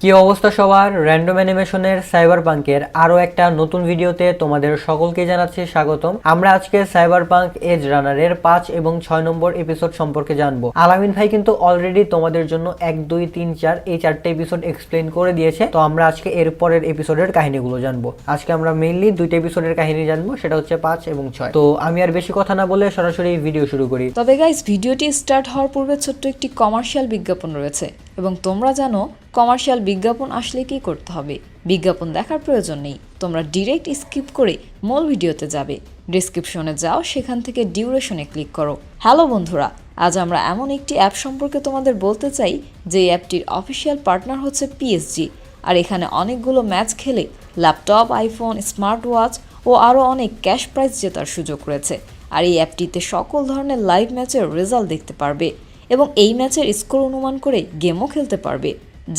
কি অবস্থা সবার, র্যান্ডম অ্যানিমেশনের সাইবারপাঙ্কের আরো একটা নতুন ভিডিওতে তোমাদের সকলকে জানাচ্ছি স্বাগতম। আমরা আজকে সাইবারপাঙ্ক এজ রানারের 5 এবং 6 নম্বর এপিসোড সম্পর্কে জানবো। আলামিন ভাই কিন্তু অলরেডি তোমাদের জন্য 1, 2, 3, 4 এই 4টে এপিসোড এক্সপ্লেন করে দিয়েছে। তো আমরা আজকে এর পরের এপিসোডের কাহিনীগুলো জানবো। আজকে আমরা মেইনলি 2টা এপিসোডের কাহিনী জানবো, সেটা হচ্ছে 5 এবং 6। তো আমি আর বেশি কথা না বলে সরাসরি ভিডিও শুরু করি। তবে গাইস, ভিডিওটি স্টার্ট হওয়ার পূর্বে ছোট্ট একটি কমার্শিয়াল বিজ্ঞাপন রয়েছে এবং তোমরা জানো কমার্শিয়াল বিজ্ঞাপন আসলে কি করতে হবে। বিজ্ঞাপন দেখার প্রয়োজন নেই, তোমরা ডিরেক্ট স্কিপ করে মূল ভিডিওতে যাবে। ডেসক্রিপশনে যাও, সেখান থেকে ডিউরেশনে ক্লিক করো। হ্যালো বন্ধুরা, আজ আমরা এমন একটি অ্যাপ সম্পর্কে তোমাদের বলতে চাই যে অ্যাপটির অফিসিয়াল পার্টনার হচ্ছে পিএসজি। আর এখানে অনেকগুলো ম্যাচ খেলে ল্যাপটপ, আইফোন, স্মার্ট ওয়াচ ও আরও অনেক ক্যাশ প্রাইজ জেতার সুযোগ রয়েছে। আর এই অ্যাপটিতে সকল ধরনের লাইভ ম্যাচের রেজাল্ট দেখতে পারবে এবং এই ম্যাচের স্কোর অনুমান করে গেমও খেলতে পারবে।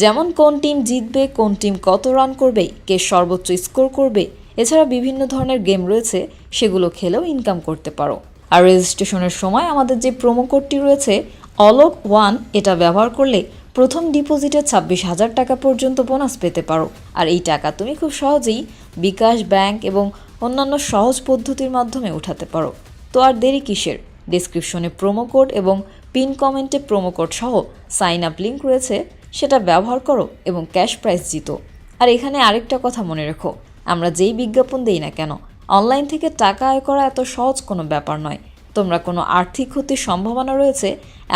যেমন কোন টিম জিতবে, কোন টিম কত রান করবে, কে সর্বোচ্চ স্কোর করবে। এছাড়া বিভিন্ন ধরনের গেম রয়েছে, সেগুলো খেলেও ইনকাম করতে পারো। আর রেজিস্ট্রেশনের সময় আমাদের যে প্রোমো কোডটি রয়েছে অলোক1, এটা ব্যবহার করলে প্রথম ডিপোজিটে 26,000 টাকা পর্যন্ত বোনাস পেতে পারো। আর এই টাকা তুমি খুব সহজেই বিকাশ, ব্যাংক এবং অন্যান্য সহজ পদ্ধতির মাধ্যমে উঠাতে পারো। তো আর দেরি কিসের, ডেসক্রিপশনে প্রোমো কোড এবং পিন কমেন্টে প্রোমো কোড সহ সাইন আপ লিঙ্ক রয়েছে, সেটা ব্যবহার করো এবং ক্যাশ প্রাইজ জিতো। আর এখানে আরেকটা কথা মনে রেখো, আমরা যেই বিজ্ঞাপন দেই না কেন, অনলাইন থেকে টাকা আয় করা এত সহজ কোনো ব্যাপার নয়। তোমরা কোনো আর্থিক ক্ষতির সম্ভাবনা রয়েছে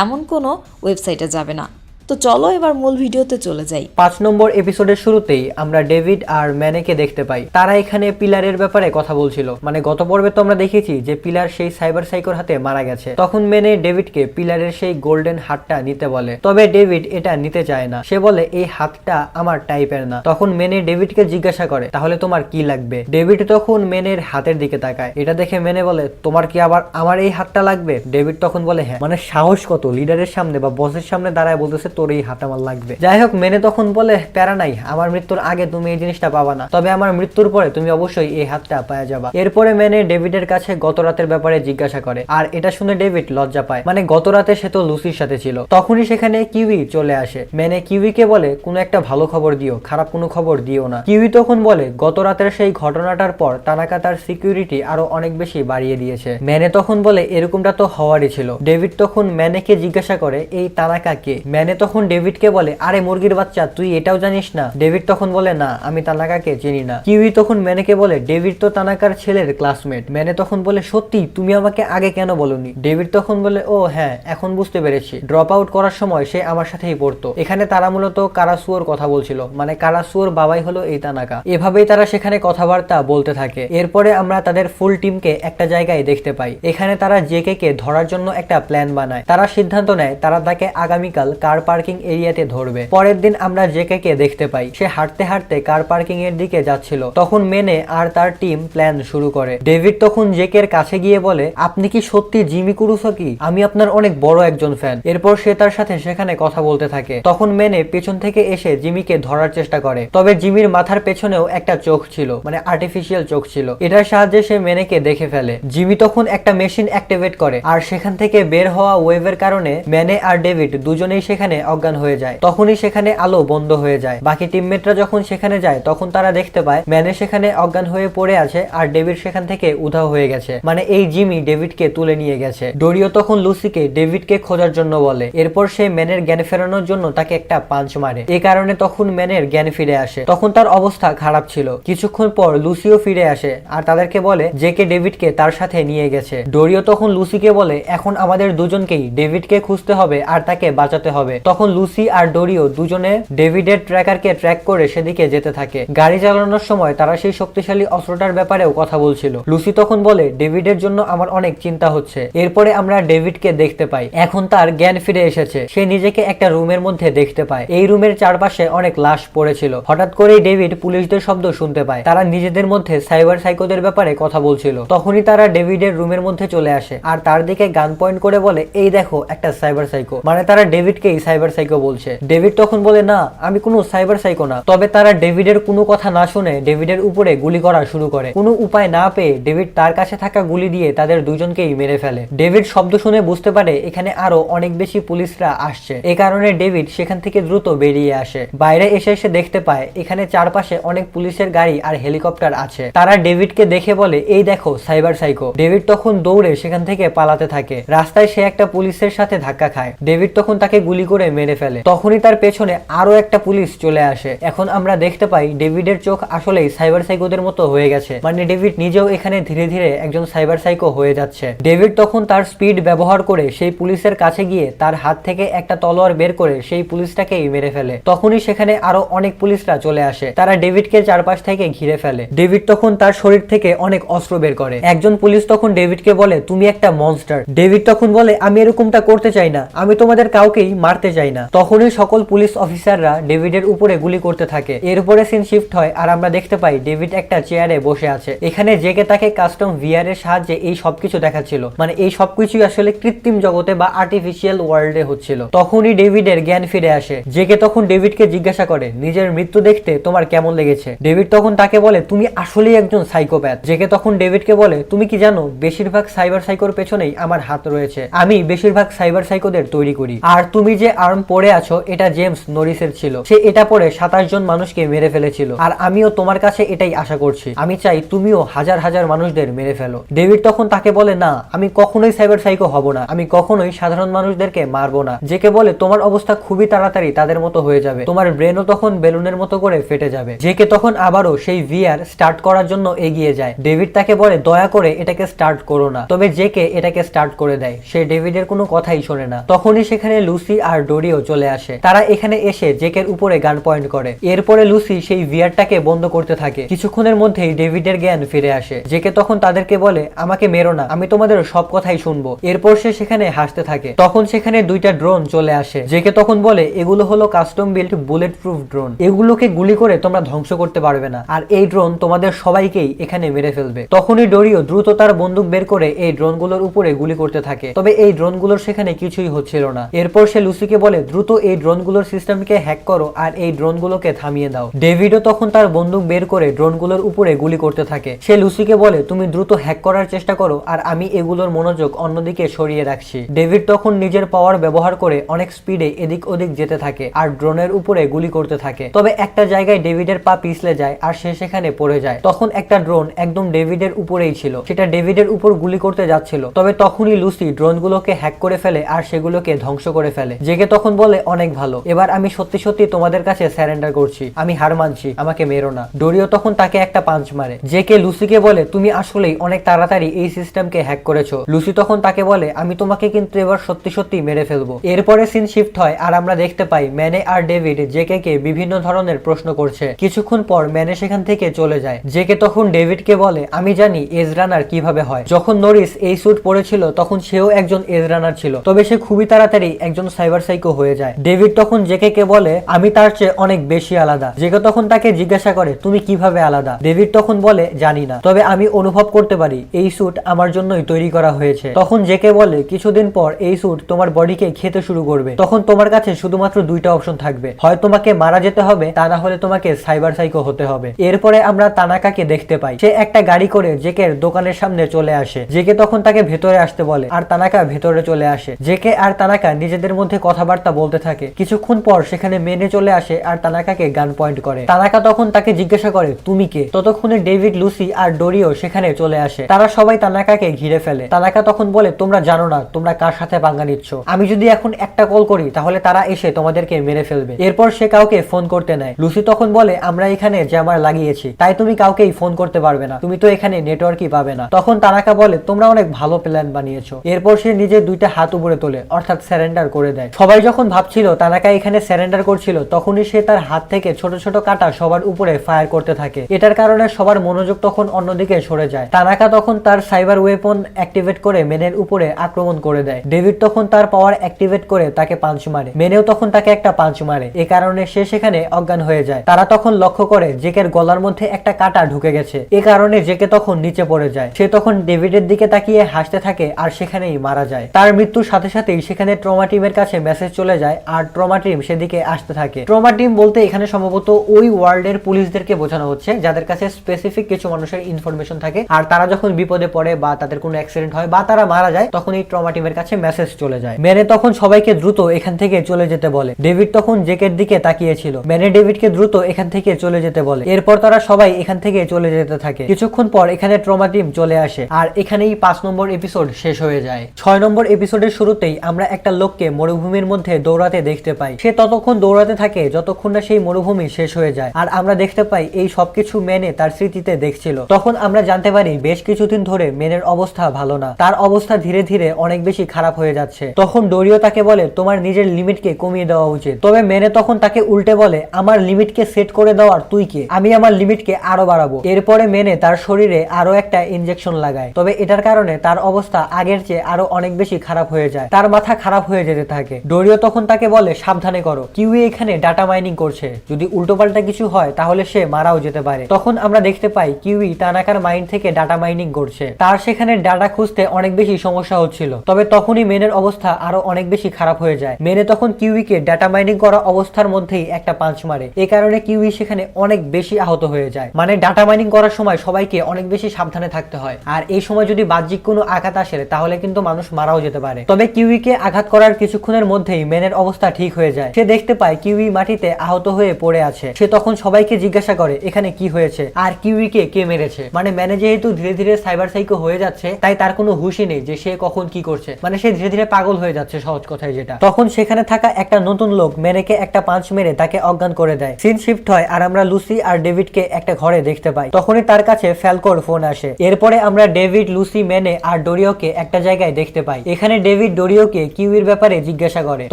এমন কোনো ওয়েবসাইটে যাবে না। তো চলো এবার মূল ভিডিওতে চলে যাই। 5 নম্বর এপিসোডের শুরুতেই আমরা ডেভিড আর ম্যানেকে দেখতে পাই। তারা এখানে পিলারের ব্যাপারে কথা বলছিল। মানে গত পর্বে তো আমরা দেখেছি যে পিলার সেই সাইবার সাইকোর হাতে মারা গেছে। তখন মেনে ডেভিডকে পিলারের সেই গোল্ডেন হাতটা নিতে বলে, তবে ডেভিড এটা নিতে চায় না। সে বলে এই হাতটা আমার টাইপের না। তখন মেনে ডেভিডকে জিজ্ঞাসা করে তাহলে তোমার কি লাগবে। ডেভিড তখন মেনের হাতের দিকে তাকায়। এটা দেখে মেনে বলে তোমার কি আবার আমার এই হাতটা লাগবে। ডেভিড তখন বলে হ্যাঁ। মানে সাহস কত, লিডারের সামনে বা বসের সামনে দাঁড়ায় বলতেছে তোর এই হাত আমার লাগবে। যাই হোক, মেনে তখন বলে প্যারা নাই, আমার মৃত্যুর আগে তুমি এই জিনিসটা পাবা না, তবে আমার মৃত্যুর পরে তুমি অবশ্যই এই হাতটা পাওয়া যাবা। এরপরে মেনে ডেভিডের কাছে গত রাতের ব্যাপারে জিজ্ঞাসা করে। আর এটা শুনে ডেভিড লজ্জা পায়। মানে গত রাতে সে তো লুসির সাথে ছিল। তখনই সেখানে কিউই চলে আসে। মেনে কিউইকে বলে কোনো একটা ভালো খবর দিও, খারাপ কোনো খবর দিও না। কিউই তখন বলে গত রাতের সেই ঘটনাটার পর তানাকা তার সিকিউরিটি আরো অনেক বেশি বাড়িয়ে দিয়েছে। মেনে তখন বলে এরকমটা তো হওয়ারই ছিল। ডেভিড তখন মেনেকে জিজ্ঞাসা করে এই তানাকা কে। মেনে তখন ডেভিডকে বলে আরে মুরগির বাচ্চা, তুই এটাও জানিস না। ডেভিড তখন বলে না, আমি তানাকাকে চিনি না। কিউই তখন মেনেকে বলে ডেভিড তো তানাকার ছেলের ক্লাসমেট। মেনে তখন বলে সত্যি, তুমি আমাকে আগে কেন বলনি। ডেভিড তখন বলে ও হ্যাঁ, এখন বুঝতে পেরেছি, ড্রপ আউট করার সময় সে আমার সাথেই পড়তো। এখানে তারা মূলত কারাসুয়োর কথা বলছিল, মানে কারাসুয়োর বাবাই হলো এই তানাকা। এভাবেই তারা সেখানে কথাবার্তা বলতে থাকে। এরপরে আমরা তাদের ফুল টিমকে একটা জায়গায় দেখতে পাই। এখানে তারা জেকে কে ধরার জন্য একটা প্ল্যান বানায়। তারা সিদ্ধান্ত নেয় তারা তাকে আগামীকাল কার পার্কিং এরিয়াতে ধরবে। পরের দিন আমরা জেকে কে দেখতে পাই, সে হাঁটতে হাঁটতে কার পার্কিং এর দিকে যাচ্ছিল। তখন মেনে আর তার টিম প্ল্যান শুরু করে। ডেভিড তখন জেকের কাছে গিয়ে বলে আপনি কি সত্যি জিমি কুরুসাকি? আমি আপনার অনেক বড় একজন ফ্যান। এরপর সে তার সাথে সেখানে কথা বলতে থাকে। তখন মেনে পেছন থেকে এসে জিমিকে ধরার চেষ্টা করে, তবে জিমির মাথার পেছনেও একটা চোখ ছিল, মানে আর্টিফিশিয়াল চোখ ছিল। এটার সাহায্যে সে মেনেকে দেখে ফেলে। জিমি তখন একটা মেশিন অ্যাক্টিভেট করে, আর সেখান থেকে বের হওয়া ওয়েভের কারণে মেনে আর ডেভিড দুজনেই সেখানে অজ্ঞান হয়ে যায়। তখনই সেখানে আলো বন্ধ হয়ে যায়। বাকি টিমমেটরা যখন সেখানে যায় তখন তারা দেখতে পায় ম্যানে সেখানে অজ্ঞান হয়ে পড়ে আছে আর ডেভিড সেখান থেকে উধাও হয়ে গেছে। মানে এই জিমি ডেভিডকে তুলে নিয়ে গেছে। ডোরিও তখন লুসিকে ডেভিডকে খোঁজার জন্য বলে। এরপর সে ম্যানের জ্ঞান ফেরানোর জন্য তাকে একটা পাঞ্চ মারে। এই কারণে তখন ম্যানের জ্ঞান ফিরে আসে। তখন তার অবস্থা খারাপ ছিল। কিছুক্ষণ পর লুসিও ফিরে আসে আর তাদেরকে বলে জেকে ডেভিডকে তার সাথে নিয়ে গেছে। ডোরিও তখন লুসিকে বলে এখন আমাদের দুজনকেই ডেভিডকে খুঁজতে হবে আর তাকে বাঁচাতে হবে। তখন লুসি আর ডোরিও দুজনে ডেভিডের ট্র্যাকারকে ট্র্যাক করে সেদিকে যেতে থাকে। গাড়ি চালানোর সময় তারা সেই শক্তিশালী অস্ত্রটার ব্যাপারেও কথা বলছিল। লুসি তখন বলে ডেভিডের জন্য আমার অনেক চিন্তা হচ্ছে। এরপরে আমরা ডেভিডকে দেখতে পাই, এখন তার জ্ঞান ফিরে এসেছে। সে নিজেকে একটা রুমের মধ্যে দেখতে পায়। এই রুমের চারপাশে অনেক লাশ পড়েছিল। হঠাৎ করেই ডেভিড পুলিশদের শব্দ শুনতে পায়। তারা নিজেদের মধ্যে সাইবার সাইকোদের ব্যাপারে কথা বলছিল। তখনই তারা ডেভিডের রুমের মধ্যে চলে আসে আর তার দিকে গান পয়েন্ট করে বলে এই দেখো একটা সাইবার সাইকো। মানে তারা ডেভিডকেই সাইবার সাইবার সাইকো বলছে। ডেভিড তখন বলে না, আমি কোনো সাইবার সাইকো না। তবে তারা ডেভিডের কোনো কথা না শুনে ডেভিডের উপরে গুলি করা শুরু করে। কোনো উপায় না পেয়ে ডেভিড তার কাছে থাকা গুলি দিয়ে তাদের দুজনকেই মেরে ফেলে। ডেভিড শব্দ শুনে বুঝতে পারে এখানে আরো অনেক বেশি পুলিশরা আসছে। এ কারণে ডেভিড সেখান থেকে দ্রুত বেরিয়ে আসে। বাইরে এসে দেখতে পায় এখানে চারপাশে অনেক পুলিশের গাড়ি আর হেলিকপ্টার আছে। তারা ডেভিডকে দেখে বলে, এই দেখো সাইবার সাইকো। ডেভিড তখন দৌড়ে সেখান থেকে পালাতে থাকে। রাস্তায় সে একটা পুলিশের সাথে ধাক্কা খায়। ডেভিড তখন তাকে গুলি করে মেরে ফেলে। তখনই তার পেছনে আরো একটা পুলিশ চলে আসে। এখন আমরা দেখতে পাই ডেভিডের চোখ আসলেই সাইবার সাইকোদের মতো হয়ে গেছে। মানে ডেভিড নিজেও এখানে ধীরে ধীরে একজন সাইবার সাইকো হয়ে যাচ্ছে। ডেভিড তখন তার স্পিড ব্যবহার করে সেই পুলিশের কাছে গিয়ে তার হাত থেকে একটা তলোয়ার বের করে সেই পুলিশটাকেই মেরে ফেলে। তখনই সেখানে আরো অনেক পুলিশরা চলে আসে। তারা ডেভিডকে চারপাশ থেকে ঘিরে ফেলে। ডেভিড তখন তার শরীর থেকে অনেক অস্ত্র বের করে। একজন পুলিশ তখন ডেভিডকে বলে, তুমি একটা মনস্টার। ডেভিড তখন বলে, আমি এরকমটা করতে চাই না, আমি তোমাদের কাউকেই মারতে চাই না। তখনই সকল পুলিশ অফিসাররা ডেভিডের উপরে গুলি করতে থাকে। এরপরে সিন শিফট হয় আর আমরা দেখতে পাই ডেভিড একটা চেয়ারে বসে আছে। এখানে জেকে তাকে কাস্টম ভিআর এর সাহায্যে এই সবকিছু দেখাচ্ছিল। মানে এই সবকিছুই আসলে কৃত্রিম জগতে বা আর্টিফিশিয়াল ওয়ার্ল্ডে হচ্ছিল। তখনই ডেভিডের জ্ঞান ফিরে আসে। জেকে তখন ডেভিডকে জিজ্ঞাসা করে, নিজের মৃত্যু দেখতে তোমার কেমন লেগেছে? ডেভিড তখন তাকে বলে, তুমি আসলেই একজন সাইকোপ্যাথ। জেকে তখন ডেভিডকে বলে, তুমি কি জানো বেশিরভাগ সাইবার সাইকোর পেছনেই আমার হাত রয়েছে। আমি বেশিরভাগ সাইবার সাইকোদের তৈরি করি। আর তুমি যে আর্ম পরে আছো এটা জেমস নরিসের ছিল। সে এটা পরে 27 জন মানুষকে মেরে ফেলেছিল। আর আমিও তোমার কাছে এটাই আশা করছি। আমি চাই তুমিও হাজার হাজার মানুষদের মেরে ফেলো। ডেভিড তখন তাকে বলে, না, আমি কখনোই সাইবার সাইকো হব না। আমি কখনোই সাধারণ মানুষদেরকে মারবো না। জেকে বলে, তোমার অবস্থা খুবই তাড়াতাড়ি তাদের মতো হয়ে যাবে। তোমার ব্রেনও তখন বেলুনের মতো করে ফেটে যাবে। জেকে তখন আবারও সেই ভিআর স্টার্ট করার জন্য এগিয়ে যায়। ডেভিড তাকে বলে, দয়া করে এটাকে স্টার্ট করো না। তবে জেকে এটাকে স্টার্ট করে দেয়। সে ডেভিডের কোনো কথাই শোনে না। তখনই সেখানে লুসি আর ডোরিও চলে আসে। তারা এখানে এসে জেকের উপরে গান পয়েন্ট করে। এরপরে লুসি সেই ভিআরটাকে বন্ধ করতে থাকে। কিছুক্ষণের মধ্যেই ডেভিডের জ্ঞান ফিরে আসে। জেকে তখন তাদেরকে বলে, আমাকে মেরো না, আমি তোমাদের সব কথাই শুনবো। এরপর সে সেখানে হাসতে থাকে। তখন সেখানে দুইটা ড্রোন চলে আসে। জেকে তখন বলে, এগুলো হলো custom built bullet proof drone. এগুলোকে গুলি করে তোমরা ধ্বংস করতে পারবে না। আর এই ড্রোন তোমাদের সবাইকেই এখানে মেরে ফেলবে। তখনই ডোরিও দ্রুত তার বন্দুক বের করে এই ড্রোনগুলোর উপরে গুলি করতে থাকে। তবে এই ড্রোনগুলোর সেখানে কিছুই হচ্ছিল না। এরপর সে লুসিকে বলে, দ্রুত এই ড্রোনগুলোর সিস্টেমকে হ্যাক করো আর এই ড্রোনগুলোকে থামিয়ে দাও। ডেভিডও তখন তার বন্দুক বের করে ড্রোনগুলোর উপরে গুলি করতে থাকে। সে লুসিকে বলে, তুমি দ্রুত হ্যাক করার চেষ্টা করো আর আমি এগুলোর মনোযোগ অন্যদিকে সরিয়ে রাখছি। ডেভিড তখন নিজের পাওয়ার ব্যবহার করে অনেক স্পিডে এদিক ওদিক যেতে থাকে আর ড্রোনের উপরে গুলি করতে থাকে। তবে একটা জায়গায় ডেভিডের পা পিছলে যায় আর সে সেখানে পড়ে যায়। তখন একটা ড্রোন একদম ডেভিডের উপরেই ছিল। সেটা ডেভিডের উপর গুলি করতে যাচ্ছিল। তবে তখনই লুসি ড্রোনগুলোকে হ্যাক করে ফেলে আর সেগুলোকে ধ্বংস করে ফেলে। জেগে তখন বলে, অনেক ভালো, এবার আমি সত্যি সত্যি তোমাদের কাছে স্যারেন্ডার করছি, আমি হার মানছি, আমাকে মেরো না। ডোরিও তখন তাকে একটা পাঞ্চ মারে। জেকে লুসিকে বলে, তুমি আসলেই অনেক তাড়াতাড়ি এই সিস্টেমকে হ্যাক করেছো। লুসি তখন তাকে বলে, আমি তোমাকে কিন্তু এবার সত্যি সত্যি মেরে ফেলবো। এরপরে সিন শিফট হয় আর আমরা দেখতে পাই ম্যানে আর ডেভিড জেকে কে বিভিন্ন ধরনের প্রশ্ন করছে। কিছুক্ষণ পর ম্যানে সেখান থেকে চলে যায়। জেকে তখন ডেভিডকে বলে, আমি জানি এজ রানার কিভাবে হয়। যখন নরিস এই স্যুট পরেছিল তখন সেও একজন এজ রানার ছিল। তবে সে খুবই তাড়াতাড়ি একজন সাইবার সাইকো হয়ে যায়। ডেভিড তখন জেকে কে বলে, আমি তার চেয়ে অনেক বেশি আলাদা। জেকে তখন তাকে জিজ্ঞাসা করে, তুমি কিভাবে আলাদা? ডেভিড তখন বলে, জানি না, তবে আমি অনুভব করতে পারি এই স্যুট আমার জন্যই তৈরি করা হয়েছে। তখন জেকে বলে, কিছুদিন পর এই স্যুট তোমার বডিকে খেতে শুরু করবে। তখন তোমার কাছে শুধুমাত্র দুইটা অপশন থাকবে, হয় তোমাকে মারা যেতে হবে, তা না হলে তোমাকে সাইবার সাইকো হতে হবে। এরপরে আমরা তানাকাকে দেখতে পাই। সে একটা গাড়ি করে জেকের দোকানের সামনে চলে আসে। জেকে তখন তাকে ভেতরে আসতে বলে আর তানাকা ভেতরে চলে আসে। জেকে আর তানাকা নিজেদের মধ্যে কথাবার্তা বলতে থাকে। কিছুক্ষণ পর সেখানে মেনে চলে আসে আর তানাকাকে গান পয়েন্ট করে। তানাকা তখন তাকে জিজ্ঞাসা করে, তুমি কে? ততক্ষণে ডেভিড, লুসি আর ডোরিও সেখানে চলে আসে। তারা সবাই তানাকাকে ঘিরে ফেলে। তানাকা তখন বলে, তোমরা জানো না তোমরা কার সাথে পাঙ্গা নিচ্ছ। আমি যদি এখন একটা কল করি তাহলে তারা এসে তোমাদেরকে মেরে ফেলবে। এরপর সে কাউকে ফোন করতে নেয়। লুসি তখন বলে, আমরা এখানে জ্যামার লাগিয়েছি, তাই তুমি কাউকেই ফোন করতে পারবে না, তুমি তো এখানে নেটওয়ার্কই পাবে না। তখন তানাকা বলে, তোমরা অনেক ভালো প্ল্যান বানিয়েছো। এরপর সে নিজের দুইটা হাত উপরে তোলে, অর্থাৎ স্যারেন্ডার করে দেয়। সবাই যখন ভাবছিল তানাকা এখানে স্যারেন্ডার করছিল তখনই সে তার হাত থেকে ছোট ছোট কাঁটা সবার উপরে ফায়ার করতে থাকে। এটার কারণে সবার মনোযোগ তখন অন্যদিকে সরে যায়। তানাকা তখন তার সাইবার ওয়েপন অ্যাক্টিভেট করে মেনের উপরে আক্রমণ করে দেয়। ডেভিড তখন তার পাওয়ার অ্যাক্টিভেট করে তাকে পাঞ্চ মারে। মেনেও তখন তাকে একটা পাঞ্চ মারে। এ কারণে সে সেখানে অজ্ঞান হয়ে যায়। তারা তখন লক্ষ্য করে জেকের গলার মধ্যে একটা কাঁটা ঢুকে গেছে। এ কারণে জেকে তখন নিচে পড়ে যায়। সে তখন ডেভিডের দিকে তাকিয়ে হাসতে থাকে আর সেখানেই মারা যায়। তার মৃত্যুর সাথে সাথেই সেখানে ট্রমা টিমের কাছে মেসেজ চলে যায় আর ট্রমা টিম সেদিকে আসতে থাকে। ট্রমা টিম বলতে এখানে সম্ভবত ওই ওয়ার্ল্ডের পুলিশদেরকে বোঝানো হচ্ছে যাদের কাছে স্পেসিফিক কিছু মানুষের ইনফরমেশন থাকে, আর তারা যখন বিপদে পড়ে বা তাদের কোনো অ্যাক্সিডেন্ট হয় বা তারা মারা যায় তখন এই ট্রমা টিমের কাছে মেসেজ চলে যায়। মেনে তখন সবাইকে দ্রুত এখান থেকে চলে যেতে বলে। ডেভিড তখন জেকের দিকে তাকিয়েছিল। মেনে ডেভিডকে দ্রুত এখান থেকে চলে যেতে বলে। এরপর তারা সবাই এখান থেকে চলে যেতে থাকে। কিছুক্ষণ পর এখানে ট্রমা টিম চলে আসে আর এখানেই 5 নম্বর এপিসোড শেষ হয়ে যায়। 6 নম্বর এপিসোডের শুরুতেই আমরা একটা লোককে মরুভূমির মধ্যে দৌড়াতে দেখতে পাই। সে ততক্ষণ দৌড়াতে থাকে যতক্ষণ না সেই মরুভূমি শেষ হয়ে যায়, আর আমরা দেখতে পাই এই সবকিছু মেনে তার স্মৃতিতে দেখছিল। তখন আমরা জানতে পারি বেশ কিছুদিন ধরে মেনের অবস্থা ভালো না, তার অবস্থা ধীরে ধীরে অনেক বেশি খারাপ হয়ে যাচ্ছে। তখন ডোরিও তাকে বলে তোমার নিজের লিমিটকে কমিয়ে দেওয়া উচিত। তবে মেনে তখন তাকে উল্টে বলে আমার লিমিটকে সেট করে দেওয়ার তুই কে, আমি আমার লিমিটকে আরো বাড়াবো। এরপরে মেনে তার শরীরে আরো একটা ইনজেকশন লাগায়, তবে এটার কারণে তার অবস্থা আগের চেয়ে আরো অনেক বেশি খারাপ হয়ে যায়, তার মাথা খারাপ হয়ে যেতে থাকে। ডোরিও তখন তাকে বলে সাবধানে করো, কিউই এখানে ডাটা মাইনিং করছে, যদি উল্টোপাল্টা কিছু হয় তাহলে সে মারাও যেতে পারে। তখন আমরা দেখতে পাই কিউই তানাকার মাইন্ড থেকে ডাটা মাইনিং করছে, তার সেখানে ডাটা খুঁজতে অনেক বেশি সমস্যা হচ্ছিল। তবে তখনই মেনের অবস্থা আরো অনেক বেশি খারাপ হয়ে যায়। মেনে তখন কিউইকে ডাটা মাইনিং করা অবস্থার মধ্যেই একটা পাঞ্চ মারে, এ কারণে কিউই সেখানে অনেক বেশি আহত হয়ে যায়। মানে ডাটা মাইনিং করার সময় সবাইকে অনেক বেশি সাবধানে থাকতে হয়, আর এই সময় যদি বাহ্যিক কোনো আঘাত আসে তাহলে কিন্তু মানুষ মারাও যেতে পারে। তবে কিউইকে আঘাত করার কিছুক্ষণের মধ্যেই মেনের অবস্থা ঠিক হয়ে যায়। সে দেখতে পায় কিউই মাটিতে আহত হয়ে পড়ে আছে। সে তখন সবাইকে জিজ্ঞাসা করে এখানে কি হয়েছে আর কিউইকে কে মেরেছে। মানে মেনে যেহেতু ধীরে ধীরে সাইবার সাইকো হয়ে যাচ্ছে তাই তার কোনো হুঁশই নেই যে সে কখন কি করছে, মানে সে ধীরে ধীরে পাগল হয়ে যাচ্ছে সহজ কথায় যেটা। তখন সেখানে থাকা একটা নতুন লোক মেনেকে একটা পাঞ্চ মেরে তাকে অজ্ঞান করে দেয়। সিন শিফট হয় আর আমরা লুসি আর ডেভিডকে একটা ঘরে দেখতে পাই। তখনই তার কাছে ফ্যালকোর ফোন আসে। এরপরে আমরা ডেভিড, লুসি, মেনে আর ডোরিওকে একটা জায়গায় দেখতে পাই। এখানে ডেভিড ডোরিওকে কিউইর ব্যাপারে জিজ্ঞাসা করে।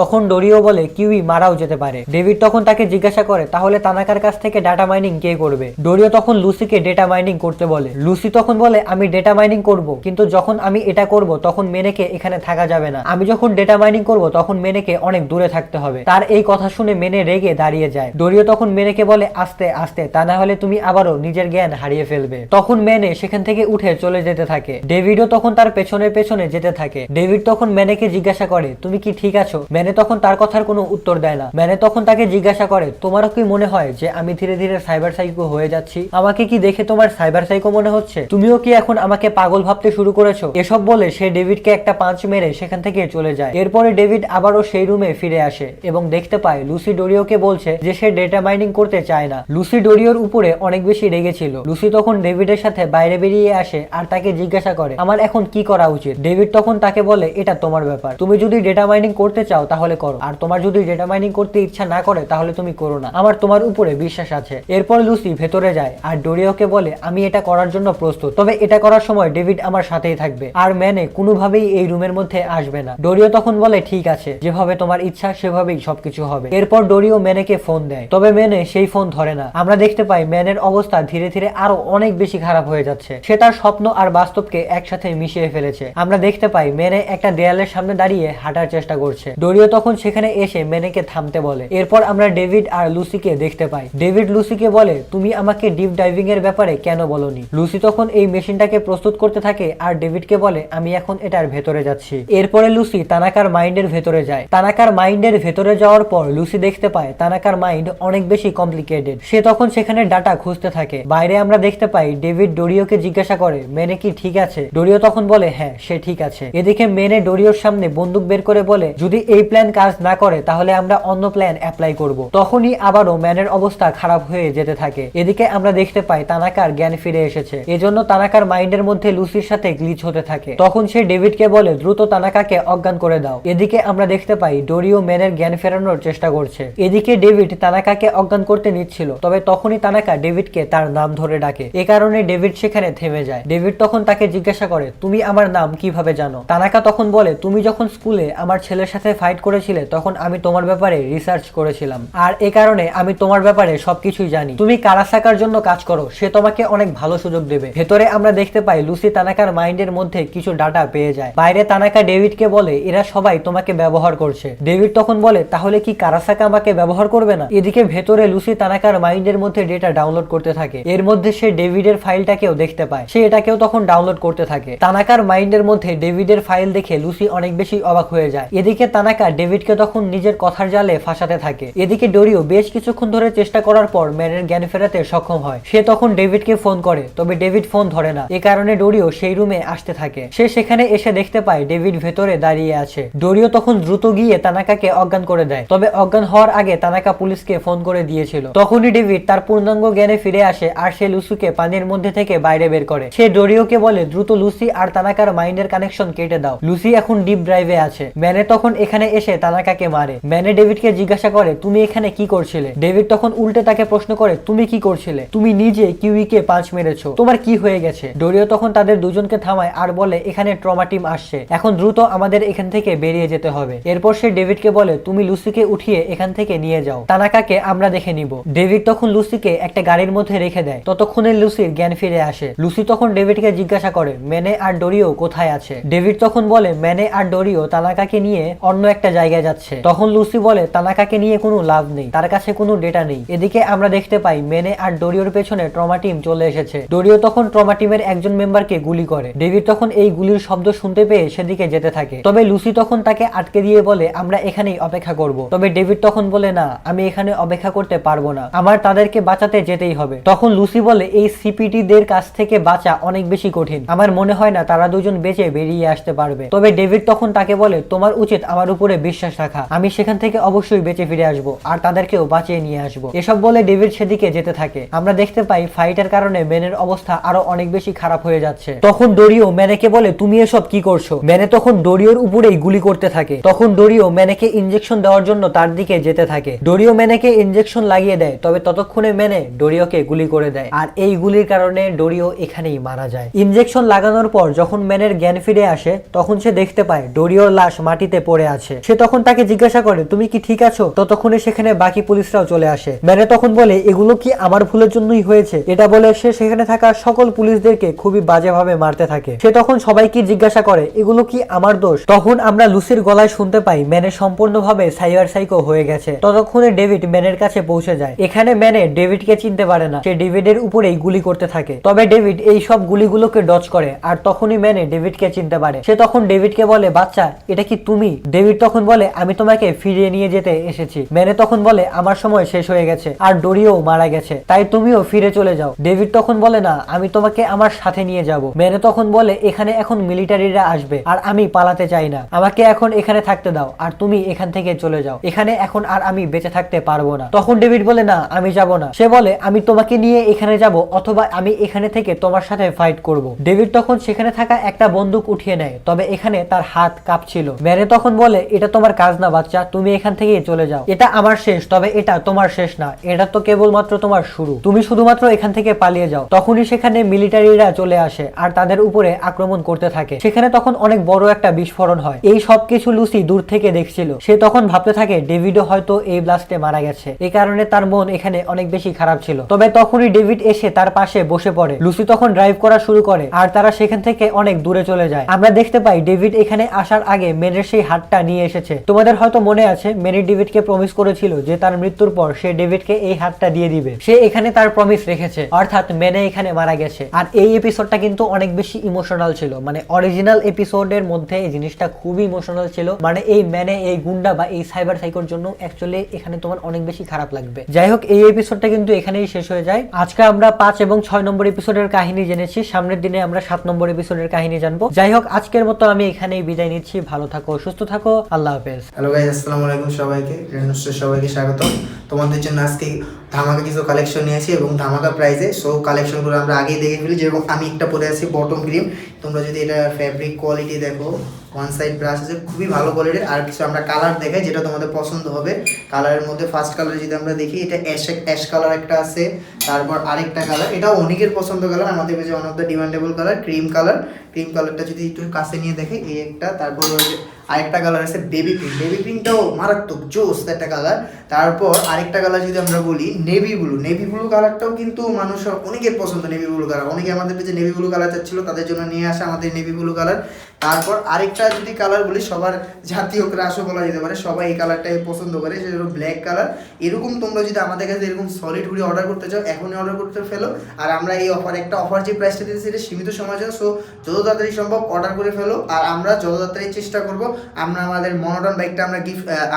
তখন ডোরিও বলে কিউই মারাও যেতে পারে। ডেভিড তখন তাকে জিজ্ঞাসা করে তাহলে তানাকার কাছ থেকে ডাটা মাইনিং কে করবে। ডোরিও তখন লুসিকে ডেটা মাইনিং করতে বলে। লুসি তখন বলে আমি ডেটা মাইনিং করব, কিন্তু যখন আমি এটা করব তখন মেনেকে এখানে থাকা যাবে না, আমি যখন ডেটা মাইনিং করব তখন মেনেকে অনেক দূরে থাকতে হবে। তার এই কথা শুনে মেনে রেগে দাঁড়িয়ে যায়। ডোরিও তখন মেনেকে বলে আস্তে আস্তে, তা না হলে তুমি আবারও নিজের জ্ঞান হারিয়ে ফেলবে। তখন মেনে সেখান থেকে উঠে চলে যেতে থাকে। ডেভিডও তখন তার পেছনে পেছনে যেতে থাকে। ডেভিড তখন মেনেকে জিজ্ঞাসা করে তুমি কি ঠিক আছো। মেনে তখন তার কথার কোনো উত্তর দেয় না। মেনে তখন তাকে জিজ্ঞাসা করে তোমারও কি মনে হয় যে আমি ধীরে ধীরে সাইবার সাইকো হয়ে যাচ্ছি, আমাকে কি দেখে তোমার সাইবার সাইকো মনে হচ্ছে, তুমিও কি এখন আমাকে পাগল ভাবতে শুরু করেছো। এসব বলে সে ডেভিডকে একটা পাঁচ মেরে সেখান থেকে চলে যায়। এরপরে ডেভিড আবারও সেই রুমে ফিরে আসে এবং দেখতে পায় লুসি ডোরিওকে বলছে যে সে ডেটা মাইনিং করতে চায় না। লুসি ডোরিওর উপরে অনেক বেশি রেগেছিল। লুসি তখন ডেভিডের সাথে বাইরে বেরিয়ে আসে আর তাকে জিজ্ঞাসা করে আমার এখন কি করা উচিত। ডেভিড তখন তাকে বলে এটা তোমার ব্যাপার, তুমি যদি ডেটা মাইনিং করতে চাও তাহলে করো, আর তোমার যদি ডেটা মাইনিং করতে ইচ্ছা না করে তাহলে তুমি করো না, আমার তোমার উপরে বিশ্বাস আছে। এরপর লুসি ভেতরে যায় আর ডোরিওকে বলে আমি এটা করার জন্য প্রস্তুত, তবে এটা করার সময় ডেভিড আমার সাথেই থাকবে আর মেনে কোনোভাবেই এই রুমের মধ্যে আসবে না। ডোরিও তখন বলে ঠিক আছে, যেভাবে তোমার ইচ্ছা সেভাবেই সবকিছু হবে। এরপর ডোরিও মেনেকে ফোন দেয়, তবে মেনে সেই ফোন ধরে না। আমরা দেখতে পাই মেনের অবস্থা ধীরে ধীরে আরো অনেক বেশি খারাপ হয়ে যাচ্ছে। সে তার স্বপ্ন আর বাস্তবকে একসাথে মিশিয়ে ফেলেছে। আমরা দেখতে পাই মেনে একটা দেয়ালের সামনে দাঁড়িয়ে হাঁটার চেষ্টা করছে। ডোরিও তখন সেখানে এসে মেনেকে থামতে বলে। এরপর আমরা ডেভিড আর লুসিকে দেখতে পাই। ডেভিড লুসিকে বলে তুমি আমাকে ডিপ ডাইভিং এর ব্যাপারে কেন বলনি। লুসি তখন এই মেশিনটাকে প্রস্তুত করতে থাকে আর ডেভিডকে বলে আমি এখন এটার ভেতরে যাচ্ছি। এরপরে লুসি তানাকার মাইন্ডের ভেতরে যায়। তানাকার মাইন্ডের ভেতরে যাওয়ার পর লুসি দেখতে পায় তানাকার মাইন্ড অনেক বেশি কমপ্লিকেটেড। সে তখন সেখানে ডাটা খুঁজতে থাকে। বাইরে আমরা দেখতে পাই ডেভিড ডোরিওকে জিজ্ঞাসা করে মেনে কি ঠিক আছে। ডোরিও তখন বলে হ্যাঁ সে ঠিক আছে। এদিকে মেনে ডোরিওর সামনে বন্দুক বের করে বলে যদি এই প্ল্যান কাজ না করে তাহলে আমরা অন্য প্ল্যান অ্যাপ্লাই করব। তখনই আবারও ম্যানের অবস্থা খারাপ হয়ে যেতে থাকে। এদিকে আমরা দেখতে পাই তানাকার জ্ঞান ফিরে এসেছে। এজন্য তানাকার মাইন্ডের মধ্যে লুসির সাথে গ্লিচ হতে থাকে। তখন সে ডেভিডকে বলে দ্রুত তানাকাকে অজ্ঞান করে দাও। এদিকে আমরা দেখতে পাই ডোরিও ম্যানের জ্ঞান ফেরানোর চেষ্টা করছে। এদিকে ডেভিড তানাকাকে অজ্ঞান করতে নিচ্ছিল, তবে তখনই তানাকা ডেভিডকে তার নাম ধরে ডাকে। এ কারণে ডেভিড সেখানে থেমে যায়। ডেভিড তখন তাকে জিজ্ঞাসা করে তুমি আমার নাম কিভাবে জানো। তানাকা তখন বলে তুমি যখন স্কুলে আমার ছেলের সাথে ফাইট করেছিলে তখন আমি তোমার ব্যাপারে রিসার্চ করেছিলাম, আর এ কারণে আমি তোমার ব্যাপারে সবকিছুই জানি। তুমি কারাসাকার জন্য কাজ করো, সে তোমাকে অনেক ভালো সুযোগ দেবে। ভেতরে আমরা দেখতে পাই লুসি তানাকার মাইন্ডের মধ্যে কিছু ডাটা পেয়ে যায়। বাইরে তানাকা ডেভিডকে বলে এরা সবাই তোমাকে ব্যবহার করছে। ডেভিড তখন বলে তাহলে কি কারাসাকা আমাকে ব্যবহার করবে না। এদিকে ভেতরে লুসি তানাকার মাইন্ডের মধ্যে ডেটা ডাউনলোড করতে থাকে। এর মধ্যে সে ডেভিডের ফাইলটাকেও দেখতে পায়। সে এটাকেও তখন ডাউনলোড করতে থাকে। তানাকার মাইন্ডের মধ্যে ডেভিডের ফাইল দেখে লুসি অনেক বেশি অবাক হয়ে যায়। এদিকে তানাকা ডেভিডকে তখন নিজের কথার জালে ফাঁসাতে থাকে। এদিকে ডোরিও বেশ কিছুক্ষণ ধরে চেষ্টা করার পর ম্যানের জ্ঞান ফেরাতে সক্ষম হয়। সে তখন ডেভিডকে ফোন করে, তবে ডেভিড ফোন ধরে না। এ কারণে ডোরিও সেই রুমে আসতে থাকে। সে সেখানে এসে দেখতে পায় ডেভিড ভেতরে দাঁড়িয়ে আছে। ডোরিও তখন দ্রুত গিয়ে তানাকাকে অজ্ঞান করে দেয়, তবে অজ্ঞান হওয়ার আগে তানাকা পুলিশকে ফোন করে দিয়েছিল। তখনই ডেভিড তার পূর্ণাঙ্গ জ্ঞানে ফিরে আসে আর সে লুসিকে পানির মধ্যে থেকে বাইরে বের করে। সে ডোরিওকে বলে দ্রুত লুসি আর তানাকার মাইন্ডের কানেকশন কেটে দাও, লুসি এখন ডিপ ড্রাইভে আছে। ম্যানে তখন এখানে এসে তানাকাকে মারে। ম্যানে ডেভিডকে জিজ্ঞাসা করে তুমি এখানে কি করছিলে। ডেভিড তখন উল্টে তাকে প্রশ্ন করে তুমি কি করছিলে, তুমি নিজে কিউইকে পাঁচ মেরেছো, তোমার কি হয়ে গেছে। ডোরিও তখন তাদের দুজনকে থামায় আর বলে এখানে ট্রমা টিম আসছে, এখন দ্রুত আমাদের এখান থেকে বেরিয়ে যেতে হবে। এরপর সে ডেভিডকে বলে তুমি লুসিকে উঠিয়ে এখান থেকে নিয়ে যাও, তানাকাকে আমরা দেখে নিব। ডেভিড তখন লুসিকে একটা গাড়ির মধ্যে রেখে দেয়। ততক্ষণে লুসির জ্ঞান ফিরে আসে। লুসি তখন ডেভিডকে জিজ্ঞাসা করে ম্যানে আর ডোরিও কোথায় আছে। ডেভিড তখন বলে ম্যানে আর ডোরিও তানাকাকে নিয়ে অন্য একটা জায়গায় যাচ্ছে। তখন লুসি বলে তানাকাকে নিয়ে কোনো লাভ নেই, তার কাছে কোনো ডেটা নেই। এদিকে আমরা দেখতে পাই ম্যানে আর ডোরিওর পেছনে ট্রমা টিম চলে এসেছে। ডোরিও তখন ট্রমা টিমের একজন মেম্বারকে গুলি করে। ডেভিড তখন এই গুলির শব্দ শুনতে পেয়ে সেদিকে যেতে থাকে, তবে লুসি তখন তাকে আটকে দিয়ে বলে আমরা এখানেই অপেক্ষা করব। তবে ডেভিড তখন বলে না, আমি এখানে অপেক্ষা করতে পারবো না, আমার তাদেরকে বাঁচাতে যেতেই হবে। তখন লুসি বলে এই সিপিটি দের কাছ থেকে বাঁচা অনেক বেশি কঠিন, আমার মনে হয় না তারা দুজন বেঁচে বেরিয়ে আসতে পারবে। তবে ডেভিড তখন তাকে বলে তোমার উচিত আমার উপরে বিশ্বাস রাখা, আমি সেখান থেকে অবশ্যই বেঁচে ফিরে আসবো আর তাদেরকেও বাঁচিয়ে নিয়ে আসবো। এসব বলে ডেভিড সেদিকে যেতে থাকে। আমরা দেখতে পাই ফাইটের কারণে ম্যানের অবস্থা আরো অনেক বেশি খারাপ হয়ে যাচ্ছে। তখন ডোরিও ম্যানেকে বলে তুমি এসব কি করছো। ম্যানে তখন ডোরিওর উপরেই গুলি করতে থাকে। তখন ডোরিও ম্যানেকে ইনজেকশন দেওয়ার জন্য তার দিকে যেতে থাকে। ডোরিও ম্যানেকে ইনজেকশন লাগিয়ে দেয়, তবে ততক্ষণে ম্যানে ডোরিওকে গুলি করে দেয় আর এই গুলির কারণে ডোরিও এখানেই মারা যায়। ইনজেকশন লাগানোর পর যখন ম্যানের জ্ঞান ফিরে আসে তখন সে দেখতে পায় ডোরিওর লাশ মাটিতে পড়ে আছে। সে তখন তাকে জিজ্ঞাসা করে তুমি কি ঠিক আছো। ততক্ষণে সেখানে বাকি পুলিশরাও চলে আসে। ম্যানে তখন বলে এগুলো কি আমার ভুলের জন্যই হয়েছে। এটা বলে সে সেখানে থাকা সকল পুলিশদেরকে খুবই বাজেভাবে মারতে থাকে। সে তখন সবাইকে জিজ্ঞাসা করে এগুলো কি আমার দোষ। তখন আমরা লুসির গলায় শুনতে পাই ম্যানে সম্পূর্ণভাবে সাইবার সাইকো হয়ে গেছে। ততক্ষণে ডেভিড ম্যানের কাছে পৌঁছে যায়। এখানে ম্যানে ডেভিডকে চিনতে পারে না, সে ডেভিডের উপরেই গুলি করতে থাকে। তবে ডেভিড এই সব গুলিগুলোকে ডজ করে আর তখনই ম্যানে ডেভিডকে চিনতে পারে। সে তখন ডেভিডকে বলে বাচ্চা এটা কি তুমি। ডেভিড তখন বলে আমি তোমাকে ফিরিয়ে নিয়ে যেতে এসেছি। ম্যানে তখন বলে আমার সময় শেষ হয়ে গেছে আর ডোরিও মারা গেছে, তাই তুমিও ফিরে চলে যাও। ডেভিড তখন বলে না, আমি তোমাকে আমার সাথে নিয়ে যাব। ম্যানে তখন বলে এখানে এখন মিলিটারিরা আসবে আর আমি পালাতে চাই না, আমাকে এখন এখানে থাকতে দাও আর তুমি এখান থেকে চলে যাও, এখানে এখন আর আমি বেঁচে থাকতে পারবো না। তখন ডেভিড বলে না আমি যাব না। সে বলে আমি তোমাকে নিয়ে এখানে যাব অথবা আমি এখানে থেকে তোমার সাথে ফাইট করব। ডেভিড তখন সেখানে থাকা একটা বন্দুক উঠিয়ে নেয়, তবে এখানে তার হাত কাঁপছিল। ম্যানে তখন বলে এটা তোমার কাজ না বাচ্চা, তুমি এখান থেকে চলে যাও, এটা আমার শেষ, তবে এটা তোমার শেষ না, এটা তো কেবলমাত্র তোমার শুরু, তুমি শুধুমাত্র এখান থেকে পালিয়ে যাও। তখনই সেখানে মিলিটারিরা চলে আসে আর তাদের উপরে আক্রমণ করতে থাকে। সেখানে তখন অনেক বড় একটা বিস্ফোরণ হয়। এই সব কিছু লুসি দূর থেকে দেখছিল। সে তখন ভাবতে থাকে ডেভিডও হয়তো এই ব্লাস্টে মারা গেছে, এই কারণে তার মন এখানে অনেক বেশি খারাপ ছিল। তবে তখনই ডেভিড এসে তার পাশে বসে পড়ে। লুসি তখন ড্রাইভ করা শুরু করে আর তারা সেখান থেকে অনেক দূরে চলে যায়। আমরা দেখতে পাই ডেভিড এখানে আসার আগে মেনের সেই হাতটা নিয়ে এসেছে। তোমাদের হয়তো মনে আছে মেনি ডেভিডকে প্রমিস করেছিল যে তার মৃত্যুর পর সে ডেভিডকে এই হাতটা দিয়ে দিবে। সে এখানে তার প্রমিস রেখেছে, অর্থাৎ মেনে এখানে মারা গেছে। আর এই এপিসোডটা কিন্তু অনেক বেশি ইমোশনাল ছিল, মানে অরিজিনাল এপিসোডের মধ্যে এই জিনিসটা খুবই ইমোশনাল ছিল। মানে এই মেনে এই গুন্ডা বা এই সাইবার সাইকোর জন্য অ্যাকচুয়ালি এখানে তোমার অনেক বেশি খারাপ লাগবে। যাই হোক এই এপিসোডটা কিন্তু এখানেই শেষ হয়ে যায়। আজকে আমরা 5 এবং 6 নম্বর এপিসোডের কাহিনী জেনেছি, সামনের দিনে আমরা 7 নম্বর এপিসোডের কাহিনী জানবো। যাই হোক আজকের মতো আমি এখানেই বিদায় নিচ্ছি। ভালো থাকো, সুস্থ থাকো, আল্লাহ হাফেজ। হ্যালো গাইস, আসসালামু আলাইকুম সবাইকে। রেনুস্টের সবাইকে স্বাগত। তোমাদের জন্য আজকে ধামাকা কিছু কালেকশন নিয়েছি এবং ধামাকা প্রাইসে। সো কালেকশনগুলো আমরা আগেই দেখে ফেলি। যেরকম আমি একটা পরে আছি বটম ক্রিম, তোমরা যদি এটা ফ্যাব্রিক কোয়ালিটি দেখো, ওয়ান সাইড ব্রাশ আছে, খুবই ভালো কোয়ালিটির। আর কিছু আমরা কালার দেখাই যেটা তোমাদের পছন্দ হবে। কালারের মধ্যে ফার্স্ট কালার যদি আমরা দেখি, এটা অ্যাশ কালার একটা আছে, তারপর আরেকটা কালার, এটাও অনেকের পছন্দ কালার, আমাদের কাছে one of the demandable colour cream colour. Cream কালারটা যদি একটু কাছে নিয়ে দেখে এই একটা, তারপর আরেকটা কালার আছে বেবি পিঙ্ক। বেবি পিঙ্কটাও মারাত্মক জোস একটা কালার। তারপর আরেকটা কালার যদি আমরা বলি নেভি ব্লু। নেভি ব্লু কালারটাও কিন্তু মানুষের অনেকের পছন্দ। নেভি ব্লু কালার অনেকে আমাদের কাছে নেভি ব্লু কালার চাচ্ছিল, তাদের জন্য নিয়ে আসা আমাদের নেভি ব্লু কালার। তারপর আরেকটা যদি কালার বলি, সবার জাতীয় ক্রাশও বলা যেতে পারে, সবাই এই কালারটাই পছন্দ করে, সেটা হলো ব্ল্যাক কালার। এরকম তোমরা যদি আমাদের কাছে এরকম সলিড হুডি অর্ডার করতে চাও, এখনই অর্ডার করতে ফেলো। আর আমরা এই অফার যে প্রাইসটা দিতেছি এটা সীমিত সময়ের জন্য, সো যত তাড়াতাড়ি সম্ভব অর্ডার করে ফেলো। আর আমরা যত তাড়াতাড়ি চেষ্টা করবো, আমরা আমাদের মনোটন বাইকটা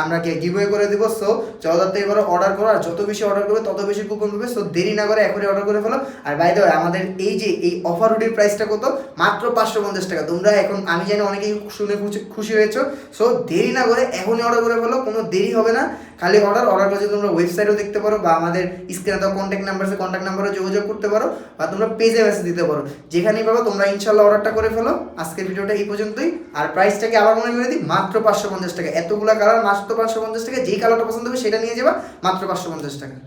আমরা গিভওয়ে করে দেবো। সো যত তাড়াতাড়ি করে অর্ডার করো, আর যত বেশি অর্ডার করবে তত বেশি কুপন পাবে। সো দেরি না করে এখনই অর্ডার করে ফেলো। আর বাই দ্য ওয়ে, আমাদের এই অফার হুডির প্রাইসটা কত? মাত্র 550 টাকা। তোমরা এখন, আমি জানি অনেকেই শুনে খুশি হয়েছো। সো দেরি না করে এখনই অর্ডার করে ফেলো, কোনো দেরি হবে না। খালি অর্ডার করছে তোমরা ওয়েবসাইটেও দেখতে পারো, বা আমাদের স্ক্রিনে দেওয়া কন্ট্যাক্ট নাম্বারে যোগাযোগ করতে পারো, বা তোমরা পেজে মেসেজ দিতে পারো, যেখানেই পাবো তোমরা ইনশাল্লাহ অর্ডারটা করে ফেলো। আজকের ভিডিওটা এই পর্যন্তই। আর প্রাইসটাকে আবার মনে করে দিই, মাত্র 550 টাকা। এতগুলা কালার মাত্র 550 টাকা। যেই কালারটা পছন্দ হবে সেটা নিয়ে যাবা, মাত্র 550 টাকা।